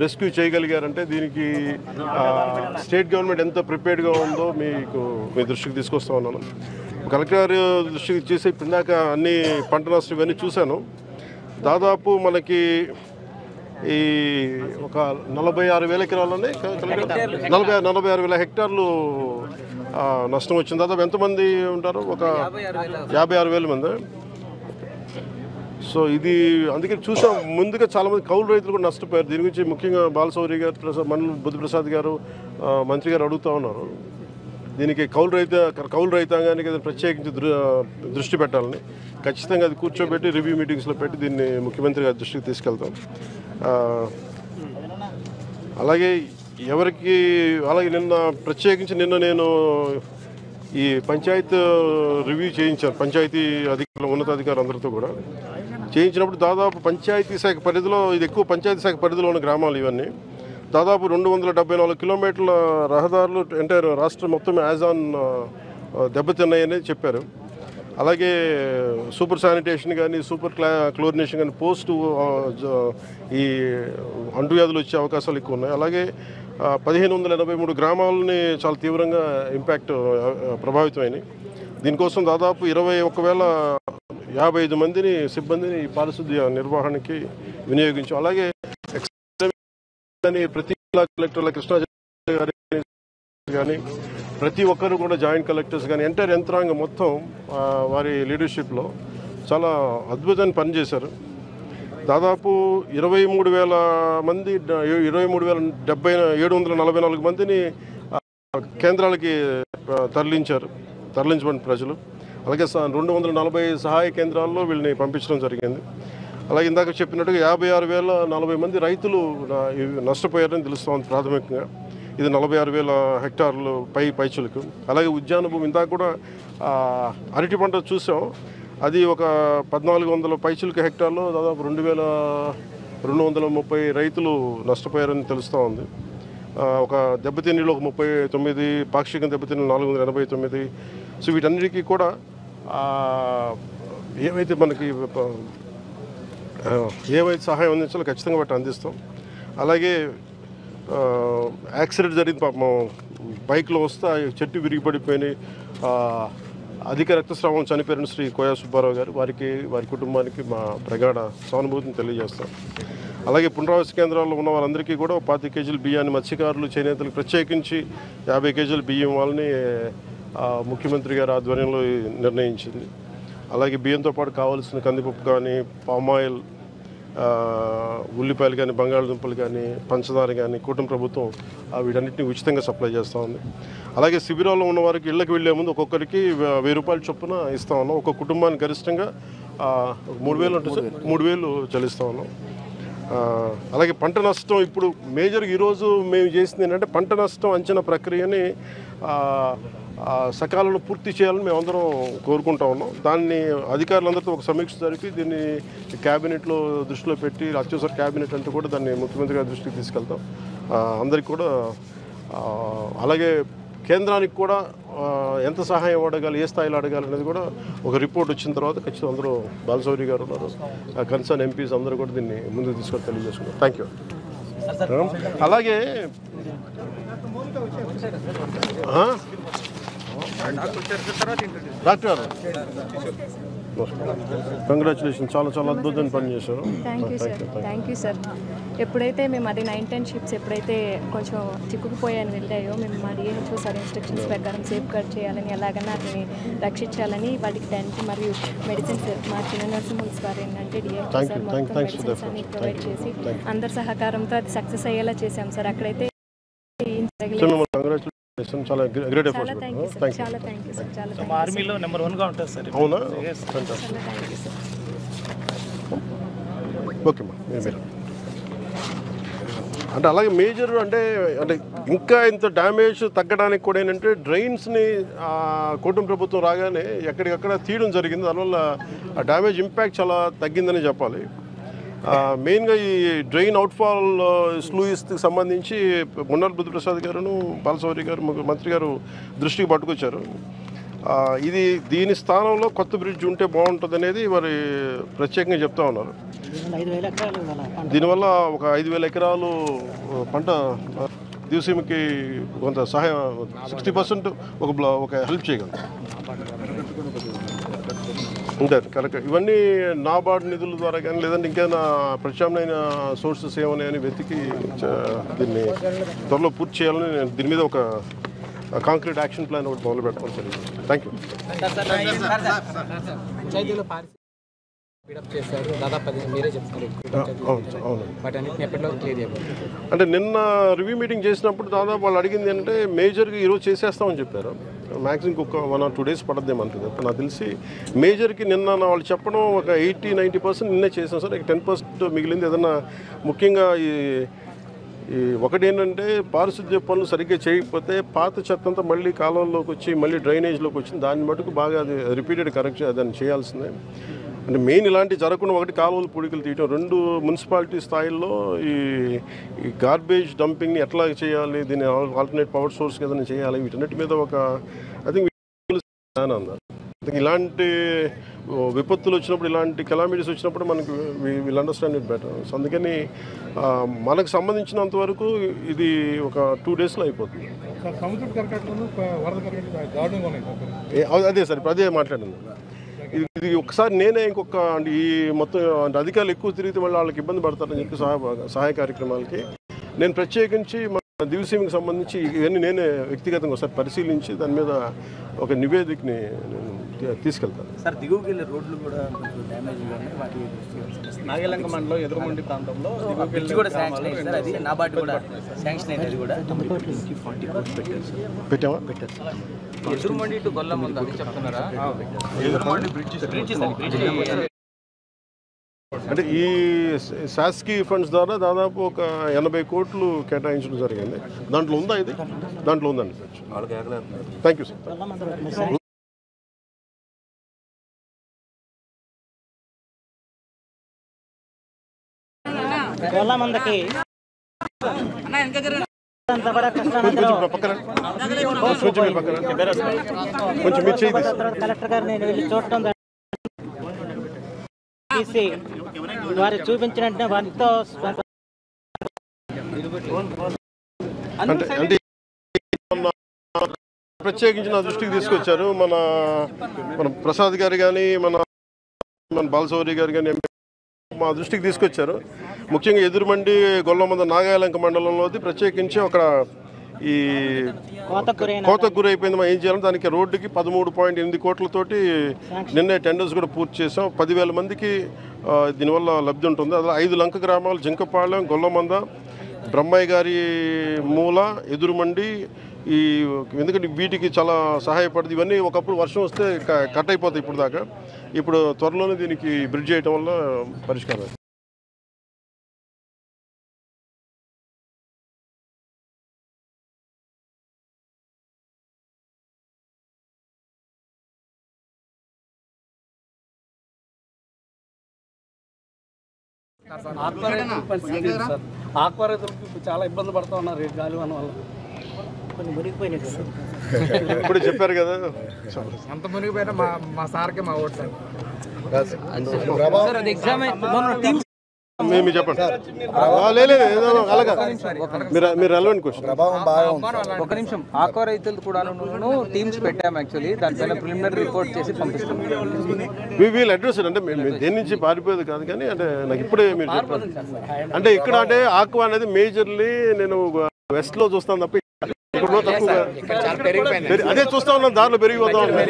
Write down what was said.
Rescue చేయగలిగారంటే దీనికి state government ఎంత ప్రిపేర్డ్గా ఉందో మీ దృష్టికి తీసుకొస్తా ఉన్నాను. కలెక్టర్ గారి దృష్టికి చేసి ఇందాక అన్ని పంట నష్టం ఇవన్నీ చూశాను. దాదాపు మనకి ఈ ఒక 46,000 ఎకరాలని 46,000 హెక్టార్లు నష్టం వచ్చింది. దాదాపు ఎంతమంది ఉంటారు? ఒక 56,000 మంది. సో ఇది అందుకే చూసాం. ముందుగా చాలామంది కౌలు రైతులు కూడా నష్టపోయారు. దీని గురించి ముఖ్యంగా బాలశౌరి గారు, మండలి బుద్ధిప్రసాద్ గారు, మంత్రి గారు అడుగుతూ ఉన్నారు. దీనికి కౌలు రైతాంగానికి ప్రత్యేకించి దృష్టి పెట్టాలని ఖచ్చితంగా అది కూర్చోబెట్టి రివ్యూ మీటింగ్స్లో పెట్టి దీన్ని ముఖ్యమంత్రి గారి దృష్టికి తీసుకెళ్తాం. అలాగే ప్రత్యేకించి నిన్న నేను ఈ పంచాయత్ రివ్యూ చేయించాను. పంచాయతీ అధికారులు, ఉన్నతాధికారులు అందరితో కూడా చేయించినప్పుడు దాదాపు పంచాయతీ శాఖ పరిధిలో, ఇది ఎక్కువ పంచాయతీ శాఖ పరిధిలో ఉన్న గ్రామాలు ఇవన్నీ, దాదాపు 274 కిలోమీటర్ల రహదారులు ఎంటైర్ రాష్ట్రం మొత్తం యాజ్ ఆన్ దెబ్బతిన్నాయని చెప్పారు. అలాగే సూపర్ శానిటేషన్ కానీ, సూపర్ క్లోరినేషన్ కానీ, పోస్ట్ ఈ అంటువ్యాధులు వచ్చే అవకాశాలు ఎక్కువ ఉన్నాయి. అలాగే 1,583 గ్రామాలని చాలా తీవ్రంగా ప్రభావితమైనవి. దీనికోసం దాదాపు 21,055 మందిని సిబ్బందిని ఈ పారిశుద్ధ్య నిర్వహణకి వినియోగించాం. అలాగే ప్రతి జిల్లా కలెక్టర్ల కృష్ణా గారి కానీ, ప్రతి ఒక్కరు కూడా జాయింట్ కలెక్టర్స్ కానీ, ఎంటైర్ యంత్రాంగం మొత్తం వారి లీడర్షిప్లో చాలా అద్భుతమైన పనిచేశారు. దాదాపు 23,000 మంది, 23,744 మందిని కేంద్రాలకి తరలించబడిన ప్రజలు. అలాగే 240 సహాయ కేంద్రాల్లో వీళ్ళని పంపించడం జరిగింది. అలాగే ఇందాక చెప్పినట్టుగా 56,040 మంది రైతులు నష్టపోయారని తెలుస్తోంది ప్రాథమికంగా. ఇది 46,000 హెక్టార్లు పైచులకు. అలాగే ఉద్యాన భూమి ఇందాక కూడా అరటి పంట చూసాం. అది ఒక 1,400 పైచులకు హెక్టార్లో దాదాపు 2,230 రైతులు నష్టపోయారని తెలుస్తూ ఉంది. ఒక దెబ్బతిన్నీళ్ళు ఒక 39, పాక్షికంగా దెబ్బతిన్న 489. సో వీటన్నిటికీ కూడా ఏవైతే సహాయం అందించాలో ఖచ్చితంగా వాటి అందిస్తాం. అలాగే యాక్సిడెంట్ జరిగింది పాపం, బైక్లో వస్తే చెట్టు విరిగిపడిపోయినాయి, అధిక రక్తస్రావం చనిపోయిన శ్రీ కోయా సుబ్బారావు గారు, వారి కుటుంబానికి మా ప్రగాఢ సానుభూతిని తెలియజేస్తాం. అలాగే పునరావాస కేంద్రాల్లో ఉన్న వారందరికీ కూడా 25 కేజీల బియ్యాన్ని మత్స్యకారులు, చేనేతలకు ప్రత్యేకించి 50 కేజీల బియ్యం వాళ్ళని ముఖ్యమంత్రి గారి ఆధ్వర్యంలో నిర్ణయించింది. అలాగే బియ్యంతో పాటు కావాల్సిన కందిపప్పు కానీ, పామాయిల్, ఉల్లిపాయలు కానీ, బంగాళదుంపలు కానీ, పంచదార కానీ కూటమి ప్రభుత్వం వీటన్నిటిని ఉచితంగా సప్లై చేస్తూ ఉంది. అలాగే శిబిరాల్లో ఉన్న వారికి ఇళ్ళకి వెళ్లే ముందు ఒక్కొక్కరికి 1,000 రూపాయల చొప్పున ఇస్తూ ఉన్నాం. ఒక్కొక్క కుటుంబానికి గరిష్టంగా 3,000 ఉంటుంది సార్, 3,000 చెల్లిస్తూ ఉన్నాం. అలాగే పంట నష్టం ఇప్పుడు మేజర్గా ఈరోజు మేము చేసింది ఏంటంటే పంట నష్టం అంచనా ప్రక్రియని సకాలంలో పూర్తి చేయాలని మేమందరం కోరుకుంటా ఉన్నాం. దాన్ని అధికారులందరితో ఒక సమీక్ష జరిపి దీన్ని క్యాబినెట్లో దృష్టిలో పెట్టి, అత్యవసర క్యాబినెట్ అంటూ కూడా దాన్ని ముఖ్యమంత్రి గారి దృష్టికి తీసుకెళ్తాం అందరికీ కూడా. అలాగే కేంద్రానికి కూడా ఎంత సహాయం అడగాలి, ఏ స్థాయిలో అడగాలి అనేది కూడా ఒక రిపోర్ట్ వచ్చిన తర్వాత ఖచ్చితంగా అందరూ, బాలశౌరి గారు ఉన్నారు, కన్సర్న్ ఎంపీస్ అందరూ కూడా దీన్ని ముందుకు తీసుకొని తెలియజేసుకున్నారు. Thank you. అలాగే డాక్టర్ కంగ్రాచులేషన్, చాలా చాలా అద్భుతమైన పని చేశారు. Thank you sir. ఎప్పుడైతే మేము అది 9, 10 షిప్స్ ఎప్పుడైతే కొంచెం చిక్కుకుపోయాని వెళ్ళాయో, మేము మా డిఎహెచ్ఓ సార్ ఇన్స్ట్రక్షన్స్ ప్రకారం సేఫ్ గార్డ్ చేయాలని, ఎలాగైనా వాటిని రక్షించాలని వాటికి టెంట్ మరియు మెడిసిన్స్ మా చిన్న నర్సింహోమ్స్ వారు ఏంటంటే డిఎహెచ్ఓ సార్ మొత్తం మెడిసిన్స్ అన్ని ప్రొవైడ్ చేసి అందరి సహకారంతో అది సక్సెస్ అయ్యేలా చేశాం సార్. అక్కడైతే చాలా గ్రేట్ ఎఫర్ట్స్. చాలా థ్యాంక్ యూ సార్. చాలా ఆర్మీలో నెంబర్ 1గా ఉంటుంది సార్. అవునా? ఓకే మా మీరు అంటే అలాగే మేజర్ అంటే ఇంకా ఇంత డ్యామేజ్ తగ్గడానికి కూడా ఏంటంటే డ్రైన్స్ని కూటమి ప్రభుత్వం రాగానే ఎక్కడికక్కడ తీయడం జరిగింది. దానివల్ల ఆ డ్యామేజ్ ఇంపాక్ట్ చాలా తగ్గిందని చెప్పాలి. మెయిన్గా ఈ డ్రైన్ అవుట్ఫాల్ స్లూయిస్కి సంబంధించి మండలి బుద్ధిప్రసాద్ గారును, బాలశౌరి గారు, మంత్రి గారు దృష్టికి పట్టుకొచ్చారు. ఇది దీని స్థానంలో కొత్త బ్రిడ్జ్ ఉంటే బాగుంటుంది అనేది మరి ప్రత్యేకంగా చెప్తా ఉన్నారు. దీనివల్ల ఒక 5,000 ఎకరాలు పంట దివసీమకి కొంత సహాయం 60% ఒక హెల్ప్ చేయగలరు. ఉంటారు కరెక్ట్. ఇవన్నీ నాబార్డ్ నిధుల ద్వారా కానీ లేదంటే ఇంకేమైనా ప్రత్యామ్నాయ సోర్సెస్ ఏమని వెతికి దీన్ని త్వరలో పూర్తి చేయాలని దీని మీద ఒక కాంక్రీట్ యాక్షన్ ప్లాన్ ఒకటి మొదలు పెడతాం. సరే, థ్యాంక్ యూ. అంటే నిన్న రివ్యూ మీటింగ్ చేసినప్పుడు దాదాపు వాళ్ళు అడిగింది ఏంటంటే మేజర్కి ఈరోజు చేసేస్తామని చెప్పారు. మ్యాక్సిమం ఇంకొక 1 or 2 days పడద్దేమంటుంది. నాకు తెలిసి మేజర్కి నిన్న వాళ్ళు చెప్పడం ఒక 80-90% నిన్నే చేసాం సార్. 10% మిగిలింది. ఏదన్నా ముఖ్యంగా ఒకటి ఏంటంటే పారిశుద్ధ్య పనులు సరిగ్గా చేయకపోతే పాత చెత్త అంతా మళ్ళీ కాలువల్లోకి వచ్చి మళ్ళీ డ్రైనేజ్లోకి వచ్చింది. దాన్ని మటుకు బాగా అది రిపీటెడ్ కరెక్ట్ దాన్ని చేయాల్సిందే. అంటే మెయిన్ ఇలాంటి జరగకుండా ఒకటి కాలువలు పూడికలు తీయటం, 2 మున్సిపాలిటీ స్థాయిల్లో ఈ గార్బేజ్ డంపింగ్ని ఎట్లా చేయాలి, దీన్ని ఆల్టర్నేట్ పవర్ సోర్స్ ఏదైనా చేయాలి, వీటన్నిటి మీద ఒక ఐ థింక్ అన్నారు. ఇలాంటి విపత్తులు వచ్చినప్పుడు, ఇలాంటి కెలామిటీస్ వచ్చినప్పుడు మనకు will understand it better. So అందుకని మనకు సంబంధించినంత వరకు ఇది ఒక 2 daysలో అయిపోతుంది. అదే సార్, ఇప్పుడు అదే మాట్లాడింది. ఇది ఒకసారి నేనే ఇంకొక అంటే ఈ మొత్తం అంటే అధికారులు ఎక్కువ తిరిగితే మళ్ళీ వాళ్ళకి ఇబ్బంది పడతారని చెప్పి సహాయ కార్యక్రమాలకి నేను ప్రత్యేకించి మన దివసీమకి సంబంధించి ఇవన్నీ నేనే వ్యక్తిగతంగా ఒకసారి పరిశీలించి దాని మీద ఒక నివేదికని నేను తీసుకెళ్తాను. సార్, దిగువకి వెళ్ళే రోడ్లు కూడా కొంచెం డ్యామేజ్ వాటి నాగలంక మండలం ఎదురుమండి ప్రాంతంలో కూడా శాంక్షన్ అయింది సార్. అది నాబార్డు కూడా శాంక్షన్ అయింది. అది కూడా 40 crores పెట్టారు. ఎదురుమండి టు గొల్లం ఉంది, అది చెప్తున్నారా? ఎదురుమండి బ్రిడ్జ్ అంటే ఈ శాస్కీ ఫండ్స్ ద్వారా దాదాపు ఒక 80 కోట్లు కేటాయించడం జరిగింది. దాంట్లో ఉందా ఇది? దాంట్లో ఉందండి. Thank you sir. కలెక్టర్ గారు నేను వెళ్ళి చూడటం తీసి వారు చూపించినట్టు వారితో అంటే ప్రత్యేకించి నా దృష్టికి తీసుకొచ్చారు. మన ప్రసాద్ గారు కానీ మన బాలసౌరి గారు కానీ మా దృష్టికి తీసుకొచ్చారు. ముఖ్యంగా ఎదురుమండి గొల్లమంద నాగాలంక మండలంలోది ప్రత్యేకించి ఒక ఈ కోతకు గురైపోయింది. మనం ఏం చేయాలి, దానికి రోడ్డుకి 13.8 కోట్లతోటి నిన్నే టెండర్స్ కూడా పూర్తి చేసాం. 10,000 మందికి దీనివల్ల లబ్ధి ఉంటుంది. అలా 5 లంక గ్రామాలు జింకపాళెం, గొల్లమంద, బ్రహ్మయ్య గారి మూల, ఎదురుమండి ఎందుకంటే వీటికి చాలా సహాయపడుతుంది. ఇవన్నీ ఒకప్పుడు వర్షం వస్తే కట్ అయిపోతాయి ఇప్పుడు దాకా. ఇప్పుడు త్వరలోనే దీనికి బ్రిడ్జ్ చేయడం వల్ల పరిష్కారం. ఆక్వారైతులకు చాలా ఇబ్బంది పడుతూ ఉన్నారు రేటు గాలి వల్ల. కొన్ని మునిగిపోయినాయి సార్. ఇప్పుడు చెప్పారు కదా, అంత మునిగిపోయినా మా సార్కే మా ఓటు సార్. మీరు చెప్పండి. లేదు అలాగా మీరు రెలవెంట్ క్వశ్చన్. ఒక నిమిషం. ఆక్వా రైతులు కూడా టీమ్స్ పెట్టాము. యాక్చువల్లీ దానిపైన ప్రిలిమినరీ రిపోర్ట్ చేసి పంపిస్తాం. వీళ్ళు అడ్రస్ అంటే దేని నుంచి పారిపోయేది కాదు, కానీ అంటే నాకు ఇప్పుడే మీరు చెప్పారు. అంటే ఇక్కడ అంటే ఆక్వా అనేది మేజర్లీ నేను వెస్ట్లో చూస్తాను తప్ప ఇక్కడ తక్కువ అదే చూస్తా ఉన్నాను. దారిలో పెరిగిపోతా ఉన్నాను.